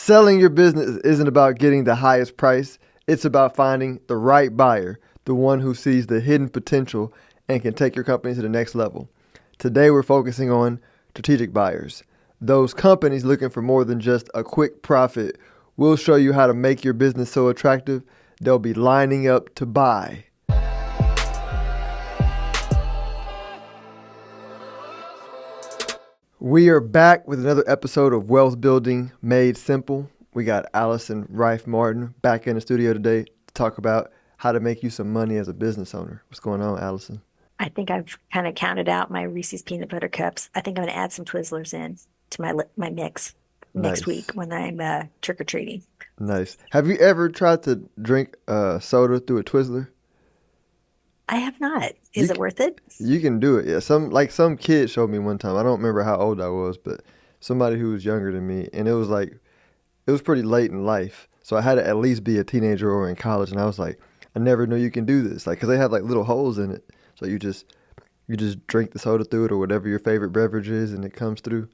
Selling your business isn't about getting the highest price. It's about finding the right buyer, the one who sees the hidden potential and can take your company to the next level. Today, we're focusing on strategic buyers, those companies looking for more than just a quick profit. We'll show you how to make your business so attractive, they'll be lining up to buy. We are back with another episode of Wealth Building Made Simple. We got Allison Rife Martin back in the studio today to talk about how to make you some money as a business owner. What's going on, Allison? I think I've kind of counted out my Reese's peanut butter cups. I think I'm going to add some Twizzlers in to my mix next week Nice. when I'm trick or treating. Nice. Have you ever tried to drink soda through a Twizzler? I have not. You Is it worth it? you can do it. Yeah, some kid showed me one time. I don't remember how old I was, but somebody who was younger than me, and it was pretty late in life, so I had to at least be a teenager or in college, and I was like, I never knew you can do this, like, 'cause they have like little holes in it, so you just drink the soda through it or whatever your favorite beverage is, and it comes through.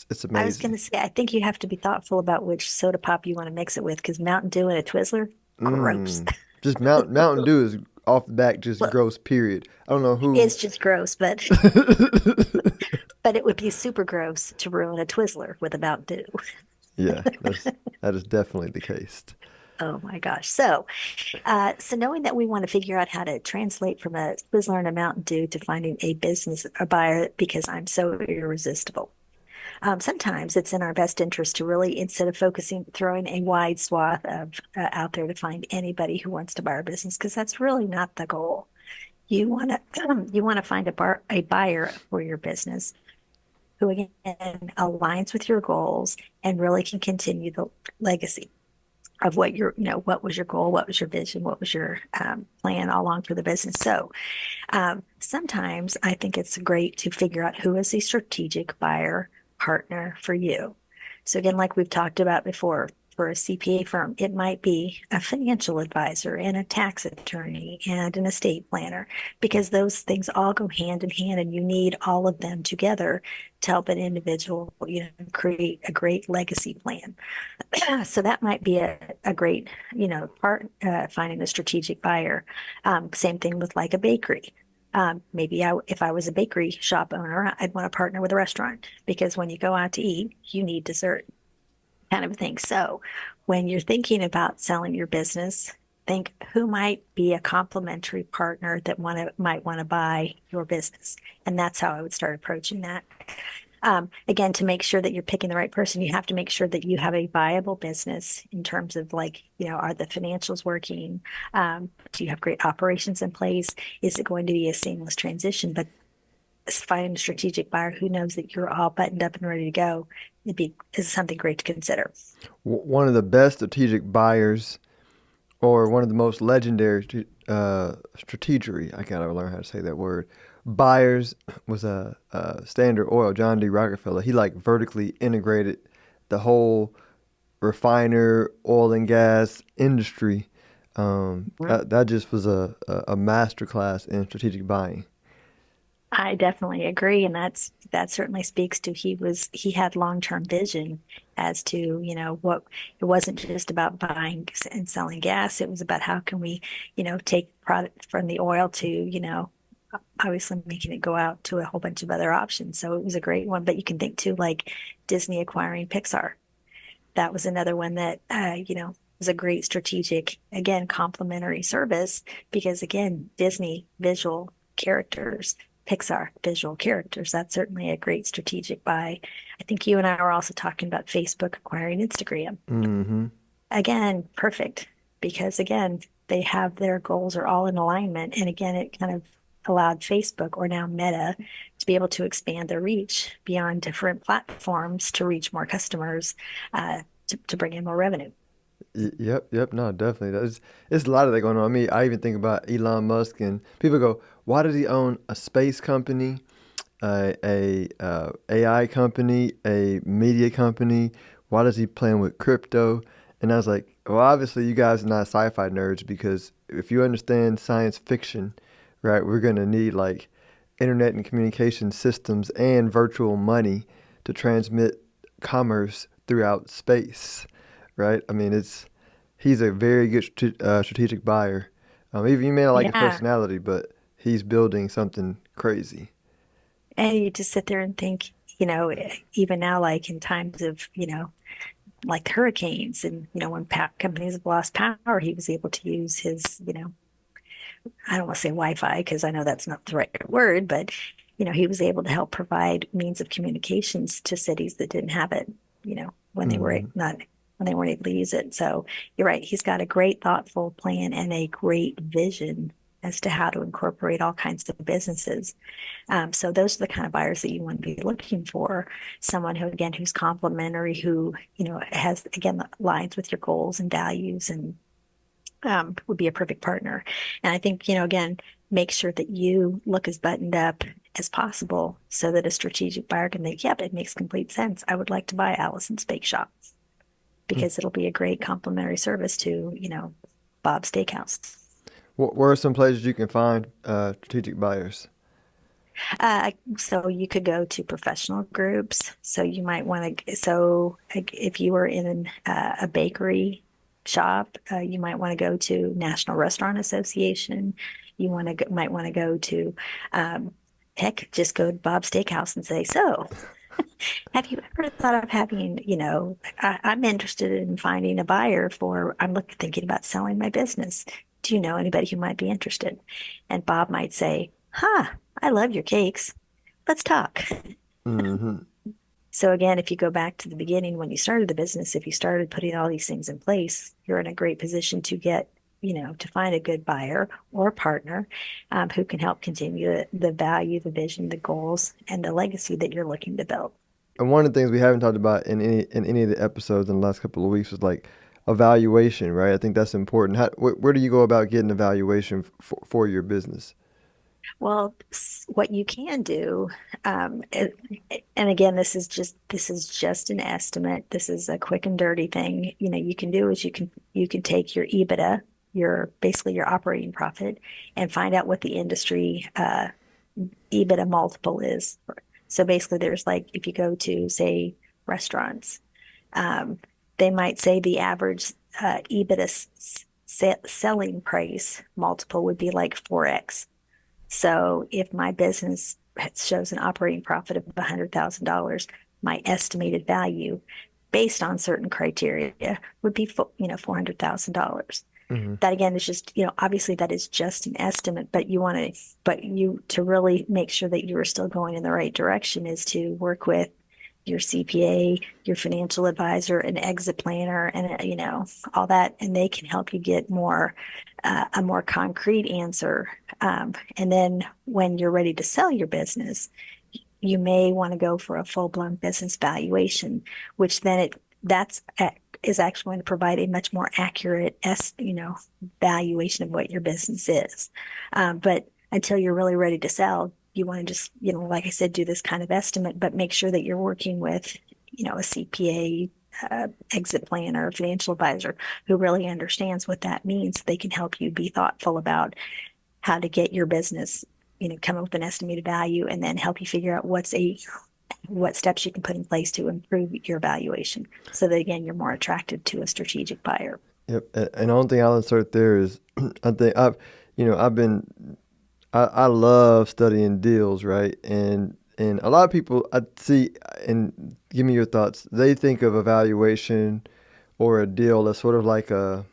It's I was going amazing. to say, I think you have to be thoughtful about which soda pop you want to mix it with because Mountain Dew and a Twizzler, gross. Just Mountain Dew is off the back just Well, gross. Period. I don't know who. it's just gross, but but it would be super gross to ruin a Twizzler with a Mountain Dew. Yeah, that is definitely the case. Oh my gosh. So knowing that we want to figure out how to translate from a Twizzler and a Mountain Dew to finding a buyer because I'm so irresistible. Sometimes it's in our best interest to really, instead of throwing a wide swath of out there to find anybody who wants to buy our business, because that's really not the goal. You want to you want to find a buyer for your business who again aligns with your goals and really can continue the legacy of what was your goal, what was your vision, what was your plan all along for the business. Sometimes I think it's great to figure out who is a strategic buyer partner for you. So again, like we've talked about before, for a CPA firm, it might be a financial advisor and a tax attorney and an estate planner, because those things all go hand in hand and you need all of them together to help an individual, create a great legacy plan. So that might be a great, part, finding a strategic buyer. Same thing with like a bakery. If I was a bakery shop owner, I'd want to partner with a restaurant because when you go out to eat, you need dessert kind of thing. So when you're thinking about selling your business, think who might be a complementary partner that might want to buy your business. And that's how I would start approaching that. Again, to make sure that you're picking the right person, you have to make sure that you have a viable business in terms of like, are the financials working? Do you have great operations in place? Is it going to be a seamless transition? But finding a strategic buyer who knows that you're all buttoned up and ready to go is something great to consider. One of the best strategic buyers, or one of the most legendary strategery, I gotta learn how to say that word, buyers, was Standard Oil, John D. Rockefeller. He like vertically integrated the whole refiner, oil and gas industry. That just was a masterclass in strategic buying. I definitely agree, and that certainly speaks to he had long-term vision as to, what it wasn't just about buying and selling gas. It was about how can we, take product from the oil to, obviously making it go out to a whole bunch of other options. So it was a great one. But you can think too, like Disney acquiring Pixar. That was another one that was a great strategic, again, complementary service because again, Disney visual characters, Pixar visual characters. That's certainly a great strategic buy. I think you and I were also talking about Facebook acquiring Instagram. Hmm. Again, perfect because again, they have their goals are all in alignment. And again, it kind of allowed Facebook or now Meta to be able to expand their reach beyond different platforms to reach more customers, to bring in more revenue. Yep. No, definitely. It's a lot of that going on. I mean, I even think about Elon Musk, and people go, "Why does he own a space company, a AI company, a media company? Why does he playing with crypto?" And I was like, "Well, obviously, you guys are not sci-fi nerds because if you understand science fiction, right, we're gonna need like internet and communication systems and virtual money to transmit commerce throughout space." right? I mean, he's a very good strategic buyer. Even you may not like his Yeah. personality, but he's building something crazy. And you just sit there and think, even now, like in times of, like hurricanes and, when companies have lost power, he was able to use his, I don't want to say Wi-Fi because I know that's not the right word, but, he was able to help provide means of communications to cities that didn't have it, when they were Hmm. not, when they weren't able to use it. So you're right. He's got a great, thoughtful plan and a great vision as to how to incorporate all kinds of businesses. So those are the kind of buyers that you want to be looking for. Someone who, again, who's complementary, who, has, again, lines with your goals and values and would be a perfect partner. And I think, again, make sure that you look as buttoned up as possible so that a strategic buyer can think, yep, it makes complete sense. I would like to buy Allison's Bake Shop because it'll be a great complementary service to, Bob's Steakhouse. Where are some places you can find strategic buyers? So you could go to professional groups. So you might want to, so like, if you were in a bakery shop, you might want to go to National Restaurant Association. You might want to go to, um, heck, just go to Bob's Steakhouse and say, so have you ever thought of having, I'm interested in finding a buyer for, thinking about selling my business. Do you know anybody who might be interested? And Bob might say, huh, I love your cakes. Let's talk. Hmm. So again, if you go back to the beginning when you started the business, if you started putting all these things in place, you're in a great position to get, to find a good buyer or partner who can help continue the value, the vision, the goals, and the legacy that you're looking to build. And one of the things we haven't talked about in any of the episodes in the last couple of weeks was like evaluation, right? I think that's important. Where do you go about getting evaluation for your business? Well, what you can do, and again, this is just an estimate. This is a quick and dirty thing. You can do is you can take your EBITDA, your basically your operating profit, and find out what the industry EBITDA multiple is. So basically, there's like if you go to say restaurants, um, they might say the average EBITDA selling price multiple would be like 4x. So if my business shows an operating profit of $100,000, my estimated value based on certain criteria would be, $400,000. Hmm. That again is just, obviously that is just an estimate, but to really make sure that you are still going in the right direction is to work with your CPA, your financial advisor, an exit planner, and all that, and they can help you get a more concrete answer. And then when you're ready to sell your business, you may want to go for a full-blown business valuation, which then that's is actually going to provide a much more accurate valuation of what your business is. But until you're really ready to sell, you want to just, like I said, do this kind of estimate, but make sure that you're working with, a CPA, exit planner, financial advisor who really understands what that means. They can help you be thoughtful about how to get your business, come up with an estimated value and then help you figure out what steps you can put in place to improve your valuation so that again you're more attractive to a strategic buyer. Yep. And the only thing I'll insert there is I think I've been I love studying deals, right? And a lot of people I see, and give me your thoughts. They think of evaluation or a deal as sort of like a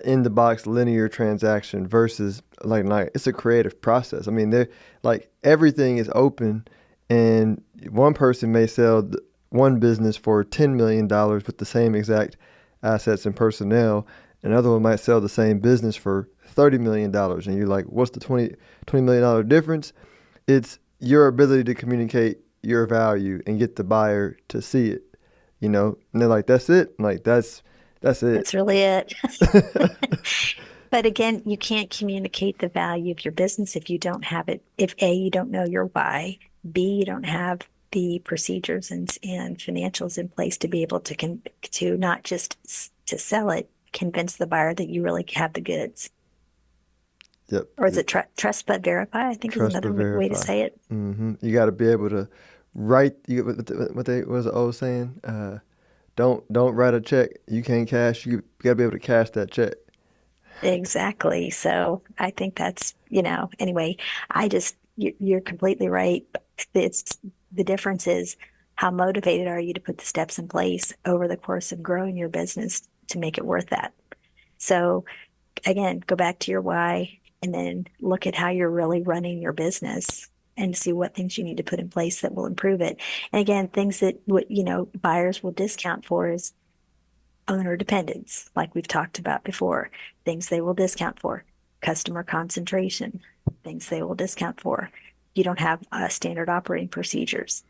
in the box linear transaction versus like it's a creative process. I mean, they're like everything is open, and one person may sell one business for $10 million with the same exact assets and personnel. Another one might sell the same business for $30 million, and you're like, what's the $20 million difference? It's your ability to communicate your value and get the buyer to see it. And they're like, that's it. I'm like that's it. That's really it. But again, you can't communicate the value of your business if you don't have it. If A, you don't know your why, B, you don't have the procedures and financials in place to be able to not just to sell it, convince the buyer that you really have the goods. Yep. Or is it trust but verify? I think is Trust another but way to verify. say it. You got to be able to write. What was the old saying? Don't write a check you can't cash. You gotta be able to cash that check. Exactly. So I think that's, anyway, you're completely right. It's the difference is how motivated are you to put the steps in place over the course of growing your business to make it worth that. So again, go back to your why and then look at how you're really running your business and see what things you need to put in place that will improve it. And again, things that buyers will discount for is owner dependence, like we've talked about before, things they will discount for, customer concentration, things they will discount for. You don't have standard operating procedures.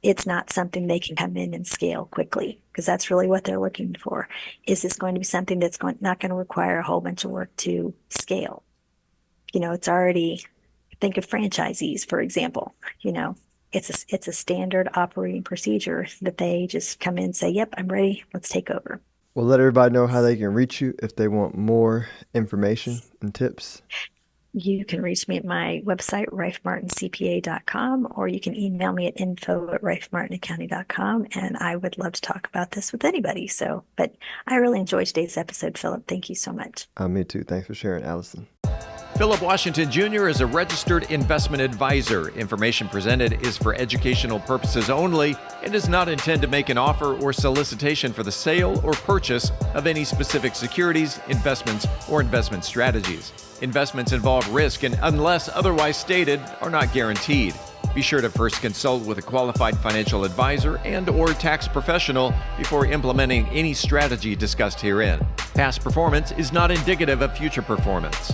It's not something they can come in and scale quickly because that's really what they're looking for. Is this going to be something that's not going to require a whole bunch of work to scale? It's already, think of franchisees, for example, it's a standard operating procedure that they just come in and say, yep, I'm ready. Let's take over. Well, let everybody know how they can reach you if they want more information and tips. You can reach me at my website, rifemartincpa.com, or you can email me at info@rifemartinaccounting.com, and I would love to talk about this with anybody. But I really enjoyed today's episode, Philip. Thank you so much. Me too. Thanks for sharing, Allison. Philip Washington Jr. is a registered investment advisor. Information presented is for educational purposes only and does not intend to make an offer or solicitation for the sale or purchase of any specific securities, investments, or investment strategies. Investments involve risk and, unless otherwise stated, are not guaranteed. Be sure to first consult with a qualified financial advisor and/or tax professional before implementing any strategy discussed herein. Past performance is not indicative of future performance.